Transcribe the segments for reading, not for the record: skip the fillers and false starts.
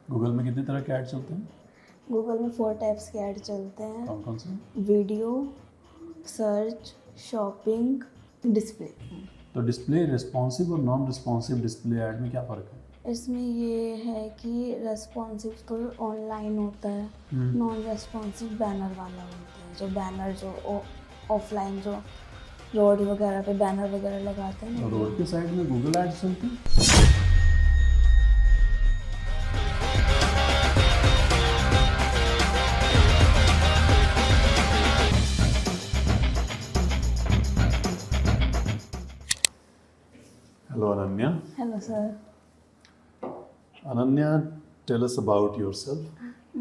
Google में कितने तरह के ऐड चलते हैं? गूगल में 4 टाइप्स के ऐड चलते हैं। कौन कौन से? Video, search, shopping, display. तो डिस्प्ले रिस्पॉन्सिव और नॉन रिस्पॉन्सिव डिस्प्ले ऐड में क्या फ़र्क है? इसमें ये है कि रेस्पॉन्सिव तो ऑनलाइन होता है, नॉन रेस्पॉन्सिव बैनर वाला होता है। जो बैनर जो ऑफलाइन जो रोड वगैरह पे बैनर वगैरह लगाते हैं ना, रोड के साइड में गूगल ऐड्स चलते हैं? Hello Ananya. Hello sir, Ananya, tell us about yourself.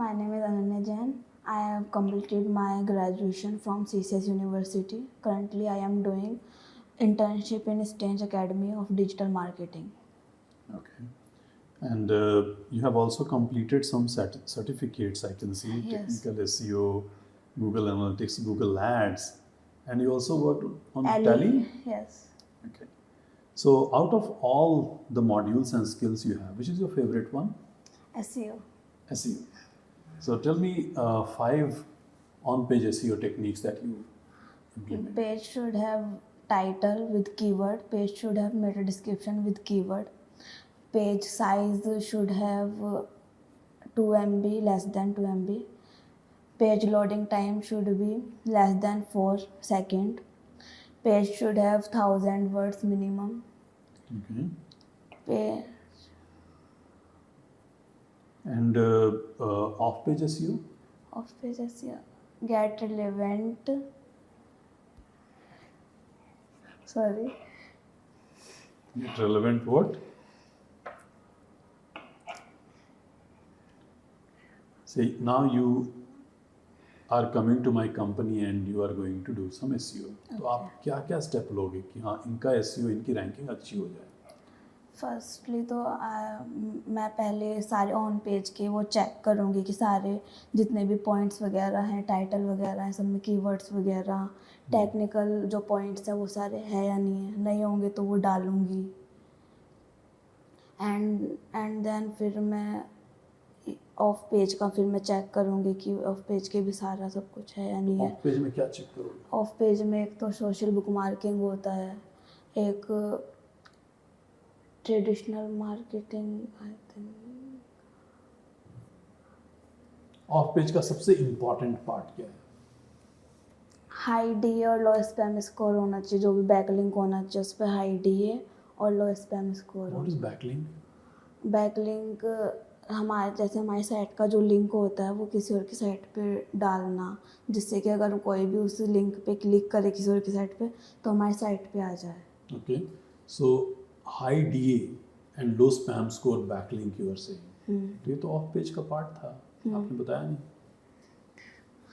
my name is Ananya Jain. I have completed my graduation from CCS University. Currently, I am doing internship in Stage Academy of Digital Marketing. Okay. And you have also completed some certificates, I can see, Yes. technical SEO, Google Analytics, Google Ads, and you also worked on Ali- Tally? Yes. Okay. So out of all the modules and skills you have, which is your favorite one? SEO. SEO. So tell me 5 on-page SEO techniques that you implement. Page should have title with keyword. Page should have meta description with keyword. Page size should have 2 MB, less than 2 MB. Page loading time should be less than 4 seconds. Page should have 1000 words minimum. Okay. Page, And off-page SEO? off page SEO, get relevant. Sorry. Get relevant what? See, now you are coming to my company and you are going to do some SEO. तो आप क्या क्या step लोगे कि हाँ इनका SEO, इनकी ranking अच्छी हो जाए? फर्स्टली तो मैं पहले सारे ऑन पेज के वो चेक करूँगी कि सारे जितने भी पॉइंट्स वगैरह हैं, टाइटल वगैरह हैं, सब में कीवर्ड्स वगैरह, टेक्निकल जो पॉइंट्स हैं वो सारे हैं या नहीं है। नहीं होंगे तो वो डालूँगी। एंड देन फिर मैं ऑफ पेज का फिर मैं चेक करूँगी कि ऑफ पेज के भी सारा सब कुछ है या नहीं है। ऑफ पेज में क्या चेक करोगे? ऑफ पेज में एक तो सोशल बुक मार्किंग होता है, एक traditional marketing, I think. Of page का सबसे इम्पोर्टेंट पार्ट क्या है? हाई डी और लो स्पैम स्कोर होना चाहिए। जो भी बैकलिंक होना चाहिए उस पर हाई डी और लो स्पैम स्कोर व्हाट हो। Is backlink? बैकलिंक हमारे जैसे हमारी साइट का जो लिंक होता है वो किसी और की साइट पे डालना, जिससे कि अगर कोई भी उस लिंक पे क्लिक करे किसी और की साइट पे तो हमारी साइट पे आ जाए। Okay, so high DA and low spam score backlink you are saying. तो ये तो ऑफ पेज का पार्ट था, आपने बताया नहीं।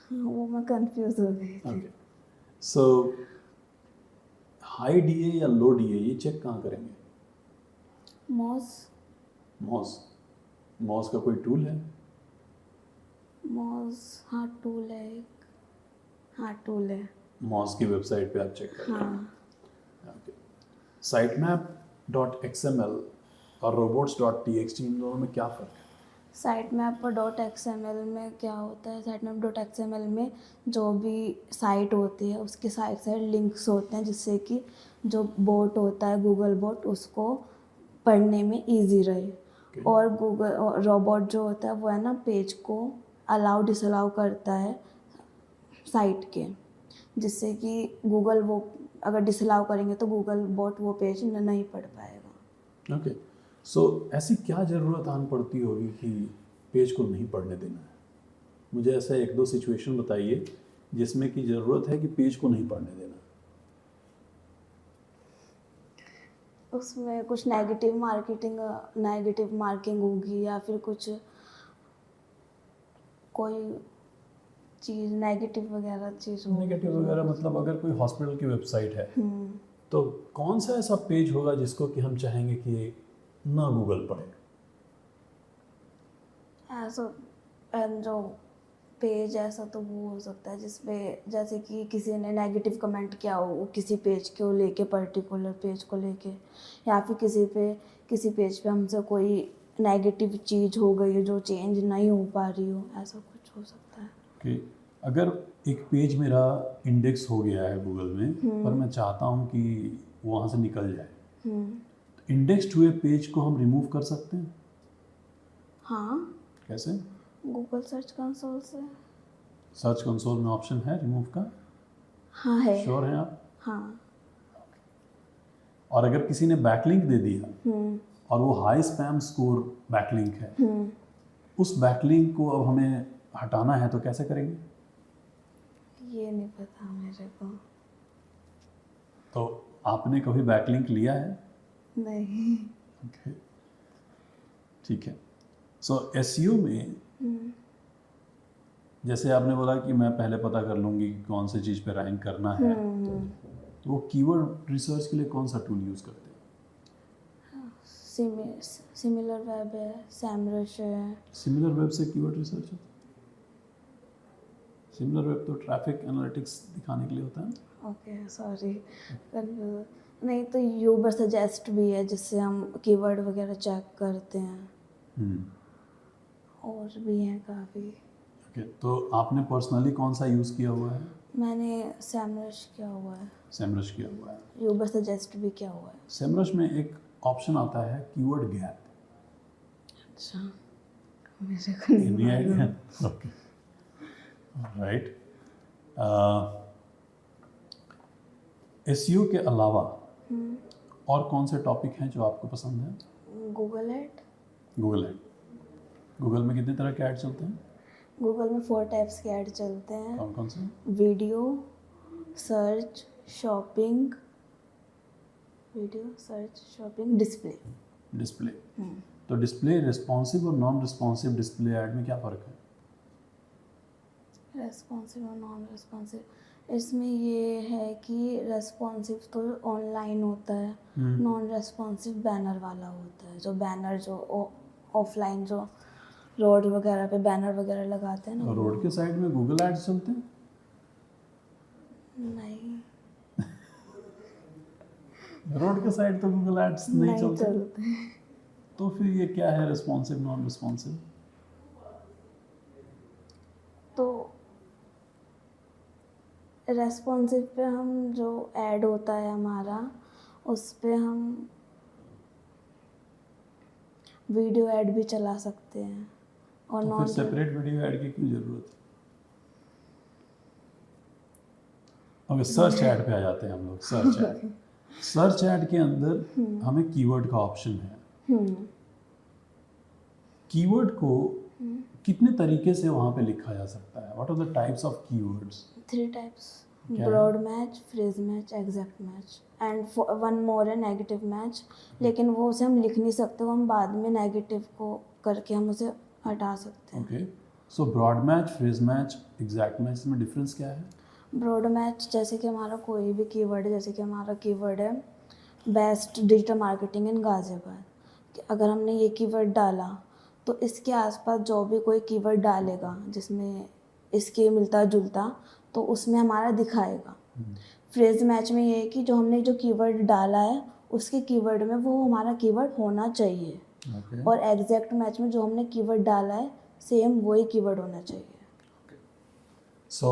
हाँ, वो मैं कंफ्यूज हो गई थी। ओके, सो हाई DA या लो DA ये चेक कहाँ करेंगे? मॉज का कोई टूल है? हाँ टूल है एक, हाँ टूल है। मॉज की वेबसाइट पे आप चेक करें। हाँ, ओके, sitemap.xml और robots.txt इन दोनों में क्या फ़र्क है? sitemap.xml में क्या होता है? sitemap.xml में जो भी साइट होती है उसके साइड साइड लिंक्स होते हैं, जिससे कि जो बोट होता है गूगल बोट उसको पढ़ने में इजी रहे। और गूगल रोबोट जो होता है वो है ना पेज को अलाउ डिसअलाउ करता है साइट के, जिससे कि गूगल वो अगर डिसअलाउ करेंगे तो गूगल बोट वो पेज नहीं पढ़ पाएगा। ओके, सो ऐसी क्या ज़रूरत आन पड़ती होगी कि पेज को नहीं पढ़ने देना है? मुझे ऐसा 1-2 सिचुएशन बताइए जिसमें कि ज़रूरत है कि पेज को नहीं पढ़ने देना। उसमें कुछ नेगेटिव मार्किंग होगी, या फिर कुछ कोई चीज़ नेगेटिव वगैरह चीज़ होगी। नेगेटिव वगैरह मतलब अगर कोई हॉस्पिटल की वेबसाइट है तो कौन सा ऐसा पेज होगा जिसको कि हम चाहेंगे कि ना गूगल पढ़े? ऐसा जो पेज ऐसा तो वो हो सकता है जिसपे जैसे कि किसी ने नेगेटिव कमेंट किया हो वो किसी पेज को लेके, पर्टिकुलर पेज को लेके, या फिर किसी पेज पे हमसे कोई नेगेटिव चीज़ हो गई है जो चेंज नहीं हो पा रही हो, ऐसा कुछ हो सकता है। कि अगर एक पेज मेरा इंडेक्स हो गया है गूगल में पर मैं चाहता हूँ कि वहाँ से निकल जाए, तो इंडेक्स्ड हुए पेज को हम रिमूव कर सकते हैं? हाँ, कैसे? गूगल सर्च कंसोल से। सर्च कंसोल में ऑप्शन है रिमूव का? हाँ है। श्योर हैं आप? हाँ। और अगर किसी ने बैकलिंक दे दिया हम्म और वो हाई स्पैम स्कोर बैकलिंक है, हम्म उस बैकलिंक को अब हमें हटाना है तो कैसे करेंगे? ये नहीं पता मेरे को। तो आपने कभी बैकलिंक लिया है? नहीं। ओके, ठीक है। सो एसईओ में जैसे आपने बोला कि मैं पहले पता कर लूँगी कि कौन सी चीज़ पे रैंक करना है, तो वो कीवर्ड रिसर्च के लिए कौन सा टूल यूज़ करते हैं? सिमिलर वेब है, सैमरश है। सिमिलर वेब से कीवर्ड रिसर्च होता है? सिमिलर वेब तो ट्रैफिक एनालिटिक्स दिखाने के लिए होता है। ओके सॉरी, नहीं तो यूबर सजेस्ट भी है जिससे हम कीवर्ड वगैरह चेक करते हैं, और भी हैं काफ़ी। ओके, तो आपने पर्सनली कौन सा यूज़ किया हुआ है? मैंने सैमरश किया हुआ है, सेमरश किया हुआ है। यूबर सजेस्ट भी किया हुआ है। सेमरश में एक ऑप्शन आता है कीवर्ड गैप। अच्छा, मेरे को नहीं एनी मालूम। आइडिया? Okay, right. एसईओ के अलावा और कौन से टॉपिक हैं जो आपको पसंद है? Google ad. Google add. Google में कितने तरह के ऐड चलते हैं? गूगल में 4 टाइप्स के ऐड चलते हैं। कौन कौन से? Video, search, shopping, video, search, shopping, display. Display. तो डिस्प्ले रिस्पॉन्सिव और नॉन रिस्पॉन्सिव डिस्प्ले ऐड में क्या फ़र्क है? रेस्पॉन्सिव और नॉन रेस्पॉन्सिव, इसमें ये है कि रेस्पॉन्सिव तो ऑनलाइन होता है, नॉन रेस्पॉन्सिव बैनर वाला होता है। जो बैनर जो ऑफलाइन जो रोड वगैरह पे बैनर वगैरह लगाते हैं ना, रोड के साइड में गूगल एड्स चलते हैं? नहीं रोड के साइड तो गूगल एड्स नहीं नहीं चलते। चलते। तो फिर ये क्या है रिस्पॉन्सिव नॉन रिस्पॉन्सिव? तो रेस्पॉन्सिव पे हम जो ऐड होता है हमारा, उस पे हम वीडियो ऐड भी चला सकते हैं। और तो फिर नॉन सेपरेट वीडियो ऐड की क्यों जरूरत है? ओके, सर्च ऐड पे आ जाते हैं हम लोग। सर्च ऐड, सर्च ऐड के अंदर हमें कीवर्ड का ऑप्शन है। कीवर्ड को कितने तरीके से वहाँ पे लिखा जा सकता है? What are the types of keywords? 3 types, क्या है? Broad match, phrase match, exact match, and 1 more है नेगेटिव मैच। लेकिन वो उसे हम लिख नहीं सकते, वो हम बाद में नेगेटिव को करके हम उसे हटा सकते हैं। Okay, so broad match, phrase match, exact match में डिफरेंस क्या है? ब्रॉड मैच जैसे कि हमारा कोई भी कीवर्ड है, जैसे कि हमारा कीवर्ड है best digital marketing in Ghaziabad, कि अगर हमने ये कीवर्ड डाला तो इसके आसपास जो भी कोई कीवर्ड डालेगा जिसमें इसके मिलता जुलता, तो उसमें हमारा दिखाएगा। फ्रेज मैच में ये है कि जो हमने जो कीवर्ड डाला है उसके कीवर्ड में वो हमारा कीवर्ड होना चाहिए। ओके, और एग्जैक्ट मैच में जो हमने कीवर्ड डाला है सेम वही कीवर्ड होना चाहिए। सो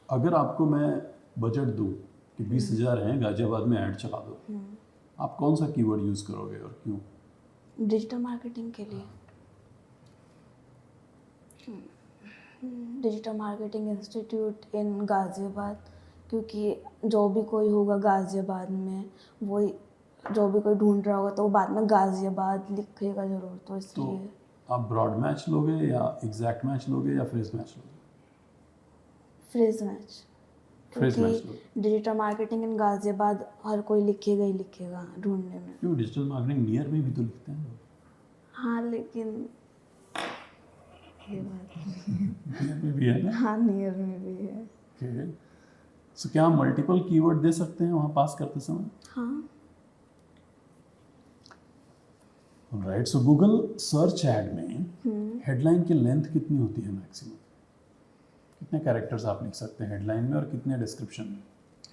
अगर आपको मैं बजट दूँ कि 20,000 हैं, गाजियाबाद में ऐड चला दो, आप कौन सा कीवर्ड यूज़ करोगे और क्यों? डिजिटल मार्केटिंग के लिए डिजिटल मार्केटिंग इंस्टीट्यूट इन गाज़ियाबाद, क्योंकि जो भी कोई होगा गाज़ियाबाद में, वही जो भी कोई ढूंढ रहा होगा तो वो बाद में गाज़ियाबाद लिखेगा ज़रूर, तो तो इसलिए आप ब्रॉड मैच लोगे या एग्जैक्ट मैच लोगे या फ्रेज मैच लोगे? फ्रेज मैच, फ्रेज मैच क्योंकि लोगे। डिजिटल मार्केटिंग इन गाज़ियाबाद हर कोई लिखेगा ही लिखेगा ढूंढने में। क्यों, डिजिटल मार्केटिंग नियर में भी तो लिखते हैं लोग। हाँ लेकिन ये बात नियर में भी है ना? हाँ नियर में भी है। ओके, सो क्या हम मल्टीपल कीवर्ड दे सकते हैं वहाँ पास करते समय? हाँ, राइट। सो गूगल सर्च ऐड में हेडलाइन की लेंथ कितनी होती है मैक्सिमम? कितने कैरेक्टर्स आप लिख सकते हैं हेडलाइन में और कितने डिस्क्रिप्शन में?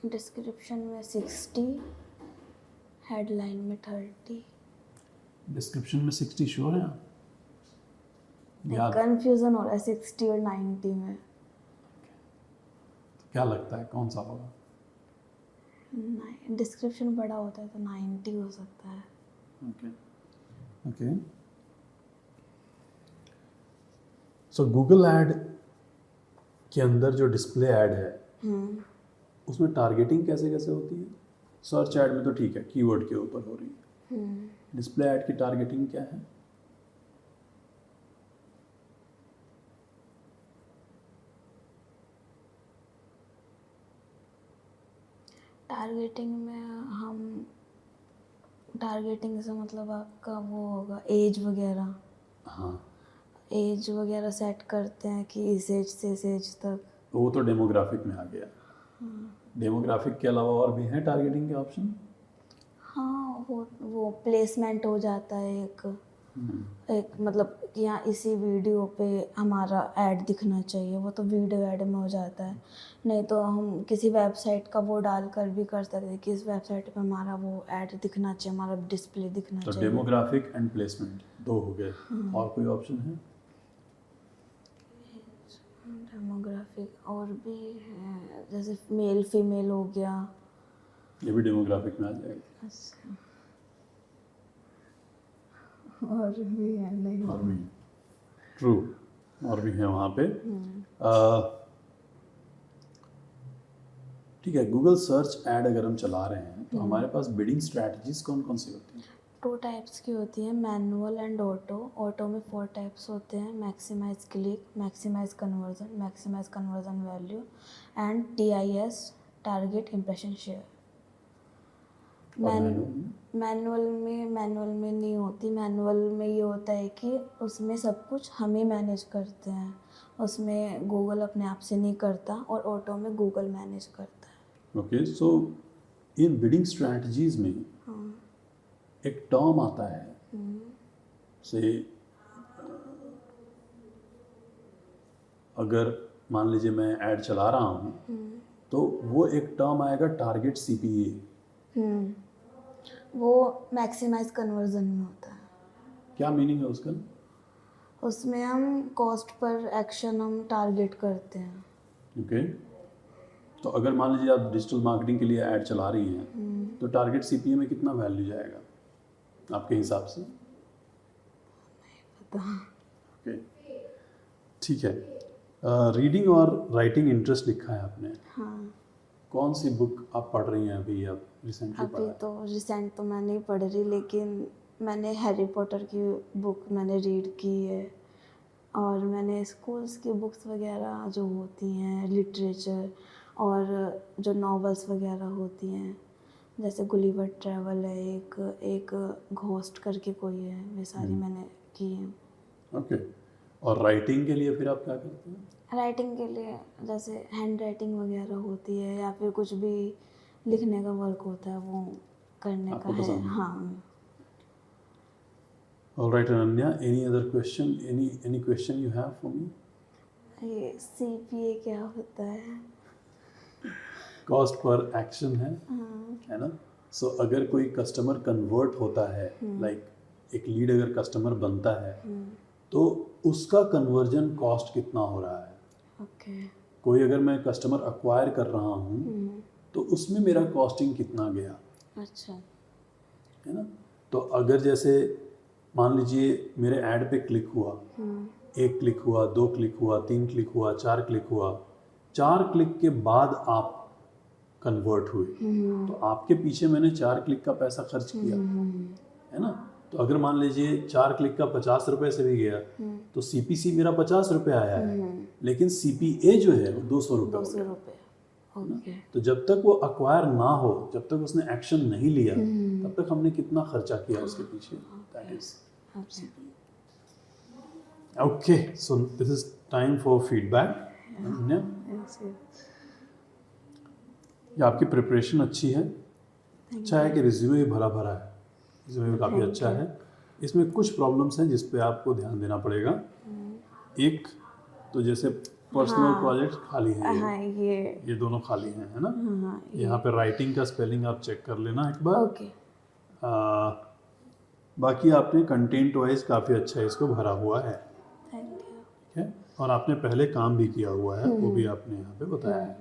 डिस्क्रिप्शन में 60, हेडलाइन में 30। डिस्क्रिप्शन में 60 श्योर है आप? याद कंफ्यूजन हो रहा है 60 और 90 में। क्या लगता है कौन सा होगा? डिस्क्रिप्शन बड़ा होता है तो 90 हो सकता है। Okay okay. सो गूगल ऐड के अंदर जो डिस्प्ले ऐड है उसमें टारगेटिंग कैसे कैसे होती है? सर्च ऐड में तो ठीक है, कीवर्ड के ऊपर हो रही है। डिस्प्ले ऐड की टारगेटिंग क्या है? टारगेटिंग में हम टारगेटिंग से मतलब आपका वो होगा एज वगैरह, हाँ, एज वगैरह सेट करते हैं कि इस एज से इस एज तक। वो तो डेमोग्राफिक में आ गया। डेमोग्राफिक के अलावा और भी हैं टारगेटिंग के ऑप्शन? हाँ, वो प्लेसमेंट हो जाता है एक मतलब कि यहाँ इसी वीडियो पे हमारा ऐड दिखना चाहिए, वो तो वीडियो ऐड में हो जाता है। नहीं तो हम किसी वेबसाइट का वो डालकर भी कर सकते हैं कि इस वेबसाइट पे हमारा वो ऐड दिखना चाहिए, हमारा डिस्प्ले दिखना तो चाहिए। डेमोग्राफिक एंड प्लेसमेंट 2 हो गए। और कोई ऑप्शन है? डेमोग्राफिक और भी है, जैसे मेल फीमेल हो गया। ये भी डेमोग्राफिक में आ जाएगा। अच्छा, और भी है नहीं? और भी ट्रू, और भी है वहाँ पे। ठीक है, गूगल सर्च ऐड अगर हम चला रहे हैं तो हमारे पास बिडिंग स्ट्रैटेजीज कौन कौन सी होती हैं? 2 टाइप्स की होती है, मैनुअल एंड ऑटो। ऑटो में 4 टाइप्स होते हैं, maximize click, maximize conversion value and TIS, target impression share. Manual में नहीं होती। मैनुअल में ये होता है कि उसमें सब कुछ हम ही मैनेज करते हैं, उसमें गूगल अपने आप से नहीं करता, और ऑटो में गूगल मैनेज करता है। ओके, सो इन बिडिंग स्ट्रैटेजीज में एक टर्म आता है से, अगर मान लीजिए मैं ऐड चला रहा हूँ तो वो एक टर्म आएगा टारगेट CPA। वो मैक्सिमाइज कन्वर्जन में होता है। क्या मीनिंग है उसका? उसमें हम कॉस्ट पर एक्शन हम टारगेट करते हैं। ओके, तो अगर मान लीजिए आप डिजिटल मार्केटिंग के लिए ऐड चला रही हैं तो टारगेट CPA में कितना वैल्यू जाएगा आपके हिसाब से? पता। ओके, ठीक है। रीडिंग और राइटिंग इंटरेस्ट लिखा है आपने। हाँ, कौन सी बुक आप पढ़ रही हैं अभी? आप रिसेंटली पढ़ा अभी है? तो रिसेंट तो मैं नहीं पढ़ रही, लेकिन मैंने हैरी पॉटर की बुक मैंने रीड की है, और मैंने स्कूल्स की बुक्स वगैरह जो होती हैं लिटरेचर, और जो नॉवेल्स वगैरह होती हैं, जैसे गुलिवर ट्रैवल है, एक घोस्ट करके कोई है, वे सारी मैंने की हैं। ओके, और राइटिंग के लिए फिर आप क्या करते हैं? राइटिंग के लिए जैसे हैंड राइटिंग वगैरह होती है, या फिर कुछ भी लिखने का वर्क होता है, वो करने आपको का है। पसंद है? हाँ। All right, Ananya, any other question? Any question you have for me? ये CPA क्या होता है? कॉस्ट पर एक्शन है ना? सो अगर कोई कस्टमर कन्वर्ट होता है, लाइक एक लीड अगर कस्टमर बनता है तो उसका कन्वर्जन कॉस्ट कितना हो रहा है? ओके। कोई अगर मैं कस्टमर अक्वायर कर रहा हूँ तो उसमें मेरा कॉस्टिंग कितना गया, अच्छा। है ना? तो अगर जैसे मान लीजिए मेरे ऐड पे क्लिक हुआ, 1 क्लिक हुआ, 2 क्लिक हुआ, 3 क्लिक हुआ, 4 क्लिक हुआ, 4 क्लिक के बाद आप कन्वर्ट हुए, तो आपके पीछे मैंने 4 क्लिक का पैसा खर्च किया, है ना? तो अगर मान लीजिए 4 क्लिक का 50 रुपये से भी गया तो CPC मेरा 50 रुपये आया है, लेकिन CPA जो है वो 200 रुपये हो 200 गया। रुपये। ओके। तो जब तक वो अक्वायर ना हो, जब तक उसने एक्शन नहीं लिया, तब तक हमने कितना खर्चा किया उसके पीछे, that is okay. So this is time for feedback. ये आपकी प्रिपरेशन अच्छी है, अच्छा है कि रिज्यूमे भरा भरा है, रिज्यूमे काफ़ी अच्छा है। इसमें कुछ प्रॉब्लम्स हैं जिस पे आपको ध्यान देना पड़ेगा। एक तो जैसे पर्सनल प्रोजेक्ट खाली है, हाँ, ये दोनों खाली हैं, है ना? हाँ, यहाँ पे राइटिंग का स्पेलिंग आप चेक कर लेना एक बार। ओके। बाकी आपने कंटेंट वाइज काफ़ी अच्छा इसको भरा हुआ है, थैंक यू। ठीक है, और आपने पहले काम भी किया हुआ है, वो भी आपने यहाँ पे बताया है।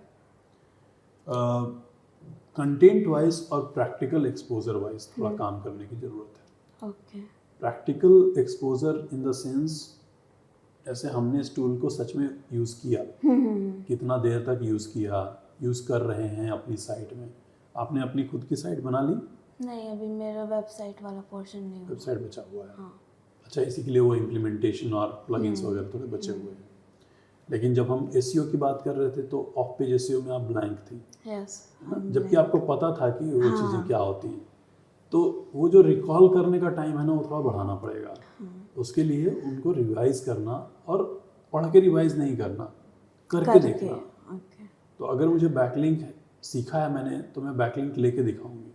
कंटेंट वाइज और प्रैक्टिकल एक्सपोजर वाइज थोड़ा काम करने की ज़रूरत है। Okay. Practical exposure in the sense, ऐसे हमने इस टूल को सच में यूज़ किया, कितना देर तक यूज़ किया, यूज़ कर रहे हैं अपनी साइट में। आपने अपनी खुद की साइट बना ली? नहीं, अभी मेरा वेबसाइट वाला पोर्शन नहीं हुआ। वेबसाइट बचा हुआ है। हाँ। अच्छा, इसी के लिए वो इम्प्लीमेंटेशन और प्लगइन्स वगैरह थोड़े बचे हुए हैं। लेकिन जब हम एसईओ की बात कर रहे थे तो ऑफ पेज एसईओ में आप ब्लैंक थी, यस। है ना? जबकि आपको पता था कि वो चीज़ें क्या होती हैं। तो वो जो रिकॉल करने का टाइम है ना, वो थोड़ा बढ़ाना पड़ेगा। उसके लिए उनको रिवाइज करना, और पढ़ के रिवाइज नहीं करना, करके देखना। ओके। तो अगर मुझे बैकलिंक सीखा है मैंने, तो मैं बैकलिंक लेके दिखाऊंगी।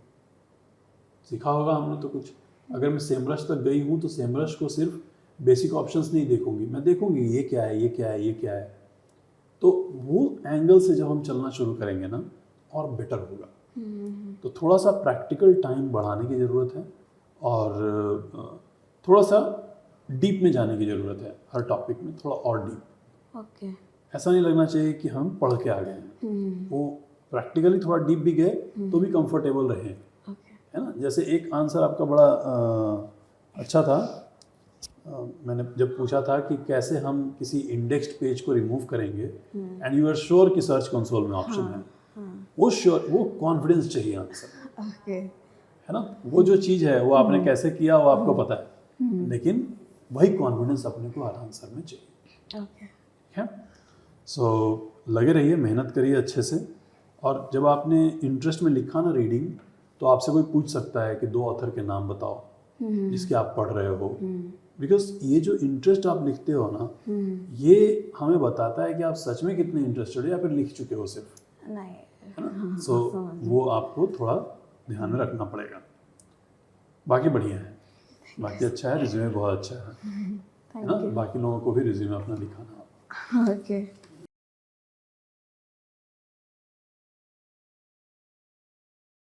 सीखा होगा हमने तो कुछ। अगर मैं सेमरश तक गई हूँ तो सेमरश को सिर्फ बेसिक ऑप्शंस नहीं देखूंगी, मैं देखूंगी ये क्या है, ये क्या है, ये क्या है। तो वो एंगल से जब हम चलना शुरू करेंगे ना, और बेटर होगा। तो थोड़ा सा प्रैक्टिकल टाइम बढ़ाने की ज़रूरत है, और थोड़ा सा डीप में जाने की ज़रूरत है। हर टॉपिक में थोड़ा और डीप। ओके। ऐसा नहीं लगना चाहिए कि हम पढ़ के आ गए हैं, वो प्रैक्टिकली थोड़ा डीप भी गए तो भी कंफर्टेबल रहे, ओके। है ना। जैसे एक आंसर आपका बड़ा अच्छा था। मैंने जब पूछा था कि कैसे हम किसी इंडेक्स्ड पेज को रिमूव करेंगे, एंड यू आर श्योर कि सर्च कंसोल में ऑप्शन है, वो श्योर, वो कॉन्फिडेंस चाहिए आंसर, ओके। है ना। वो जो चीज़ है वो आपने कैसे किया वो आपको पता है, लेकिन वही कॉन्फिडेंस अपने को हर आंसर में चाहिए। ओके। ठीक है। सो लगे रहिए, मेहनत करिए अच्छे से। और जब आपने इंटरेस्ट में लिखा ना रीडिंग, तो आपसे कोई पूछ सकता है कि 2 ऑथर के नाम बताओ जिसके आप पढ़ रहे हो। बिकॉज ये जो इंटरेस्ट आप लिखते हो ना, ये हमें बताता है कि आप सच में कितने इंटरेस्टेड हो या फिर लिख चुके हो सिर्फ, नहीं। है ना। सो वो आपको थोड़ा ध्यान में रखना पड़ेगा। बाकी बढ़िया है, बाकी अच्छा है, रिज्यूमे बहुत अच्छा है ना। बाकी लोगों को भी रिज्यूमे अपना दिखाना। ओके।